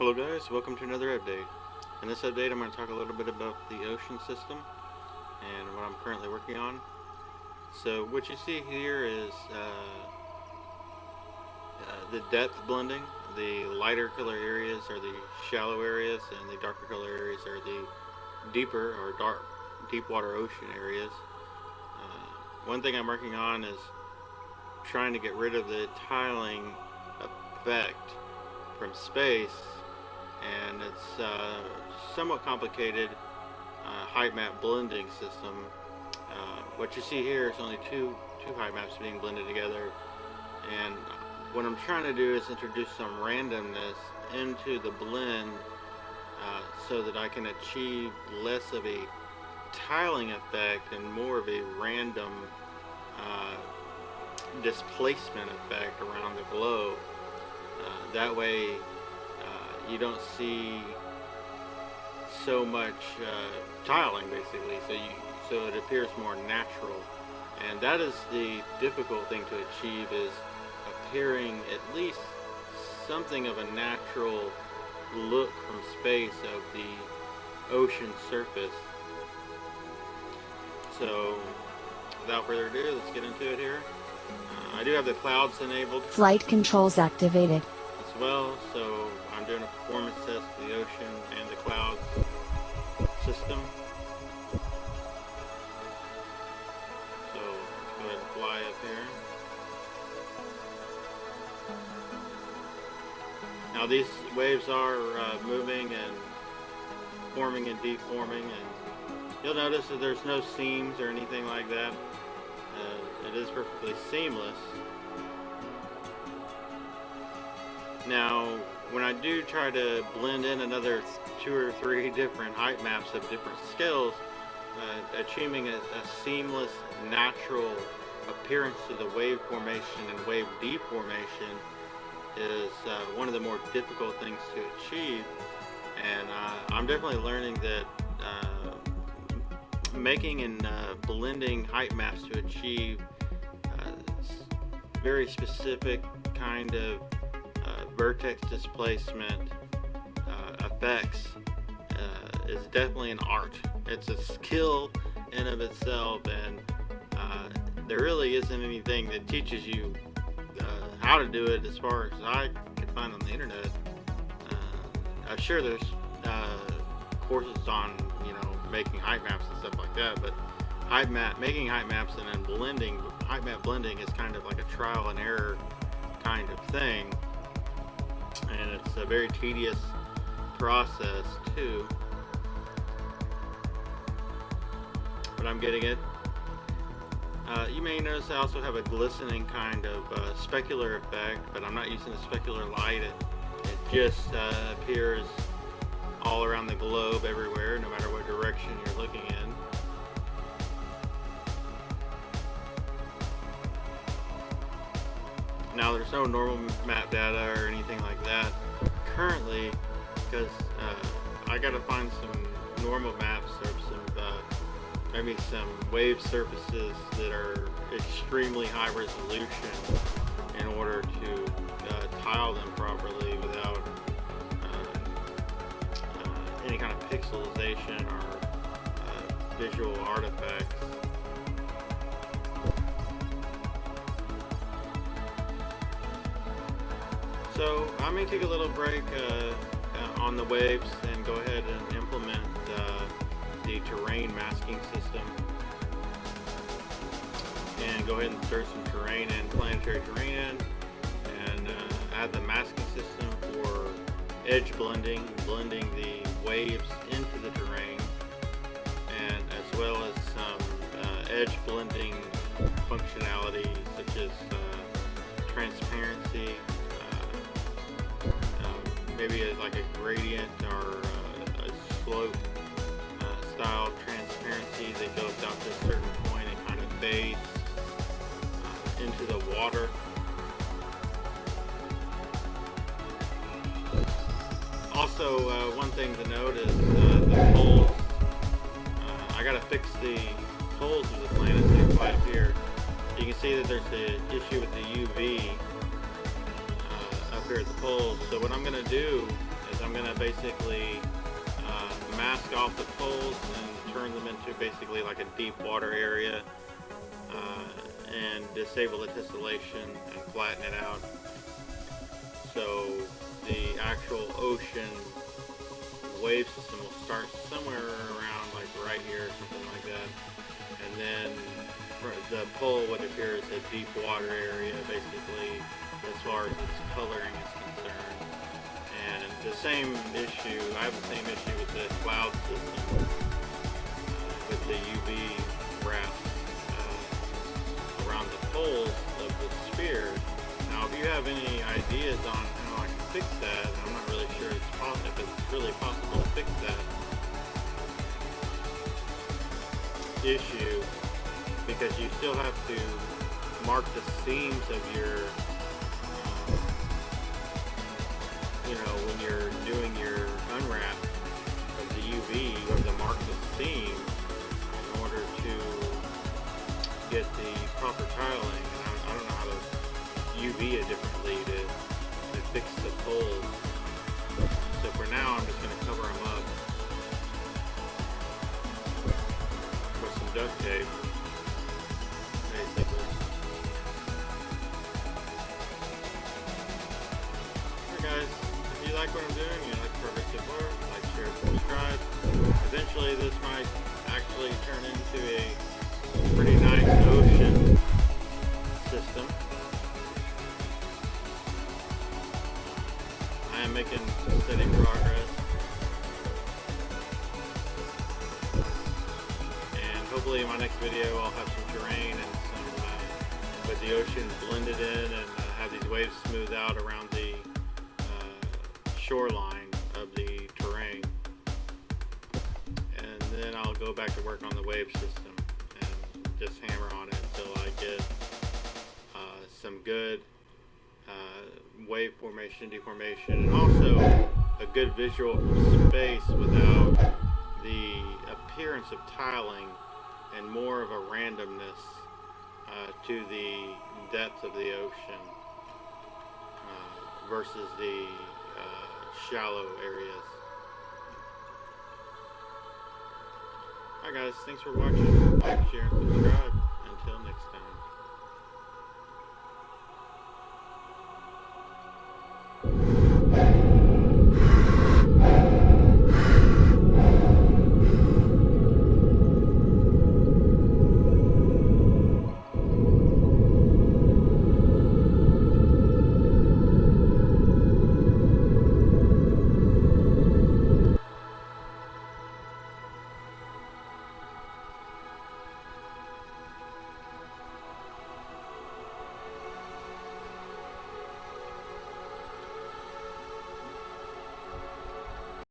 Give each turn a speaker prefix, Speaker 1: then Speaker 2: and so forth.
Speaker 1: Hello guys, welcome to another update. In this update I'm going to talk a little bit about the ocean system and what I'm currently working on. So what you see here is the depth blending. The lighter color areas are the shallow areas and the darker color areas are the deeper or deep water ocean areas. One thing I'm working on is trying to get rid of the tiling effect from space, and it's somewhat complicated Heightmap blending system. What you see here is only two Heightmaps being blended together, and what I'm trying to do is introduce some randomness into the blend so that I can achieve less of a tiling effect and more of a random displacement effect around the globe. That way you don't see so much tiling, basically, so it appears more natural. And that is the difficult thing to achieve, is appearing at least something of a natural look from space of the ocean surface. So without further ado, let's get into it here. I do have the clouds enabled
Speaker 2: Flight controls activated.
Speaker 1: as well, so I'm doing a performance test for the ocean and the clouds system. So let's go ahead and fly up here. Now these waves are moving and forming and deforming, and you'll notice that there's no seams or anything like that. It is perfectly seamless. Now, when I do try to blend in another 2 or 3 different height maps of different scales, achieving a seamless, natural appearance to the wave formation and wave deformation is one of the more difficult things to achieve. And I'm definitely learning that making and blending height maps to achieve very specific kind of vertex displacement effects is definitely an art. It's a skill in of itself, and there really isn't anything that teaches you how to do it as far as I could find on the internet. I'm sure there's courses on, making height maps and stuff like that, but making height maps and then blending, height map blending is kind of like a trial and error kind of thing, and it's a very tedious process too, but I'm getting it. You may notice I also have a glistening kind of specular effect, but I'm not using the specular light. It just appears all around the globe, everywhere, no matter what direction you're looking in. Now there's no normal map data or anything like that currently, because I gotta find some normal maps or maybe some wave surfaces that are extremely high resolution in order to tile them properly without any kind of pixelization or visual artifacts. So I may take a little break on the waves and go ahead and implement the terrain masking system, and go ahead and insert some terrain in, planetary terrain in, and add the masking system for edge blending the waves into the terrain, and as well as some edge blending functionality such as transparency, maybe like a gradient or a slope style transparency that goes out to a certain point and kind of fades into the water. Also, one thing to note is the poles. I gotta fix the poles of the Planetary quite here. You can see that there's an issue with the UV up here at the poles. So what I'm gonna do is I'm going gonna basically mask off the poles and turn them into basically like a deep water area, and disable the tessellation and flatten it out. So the actual ocean wave system will start somewhere around like right here or something like that, and then the pole would appear as a deep water area basically as far as its coloring is concerned. And the same issue, I have the same issue with the cloud system, with the UV wrap around the poles of the sphere. Now, if you have any ideas on how I can fix that, I'm not really sure if it's really possible to fix that issue, because you still have to mark the seams of your, when you're doing your unwrap of the UV, you have to mark the seam in order to get the proper tiling. And I don't know how to UV it differently to fix the poles. So for now, I'm just going to cover them up with some duct tape, basically. Alright guys, if you like what I'm doing, you like progress support, like, share, subscribe. Eventually this might actually turn into a pretty nice ocean system. I am making steady progress, and hopefully in my next video I'll have some terrain and some with the ocean blended in, and have these waves smooth out around the shoreline of the terrain, and then I'll go back to work on the wave system and just hammer on it until I get some good wave formation, deformation, and also a good visual space without the appearance of tiling and more of a randomness to the depth of the ocean versus the shallow areas. Alright guys, thanks for watching. Like, share, and subscribe.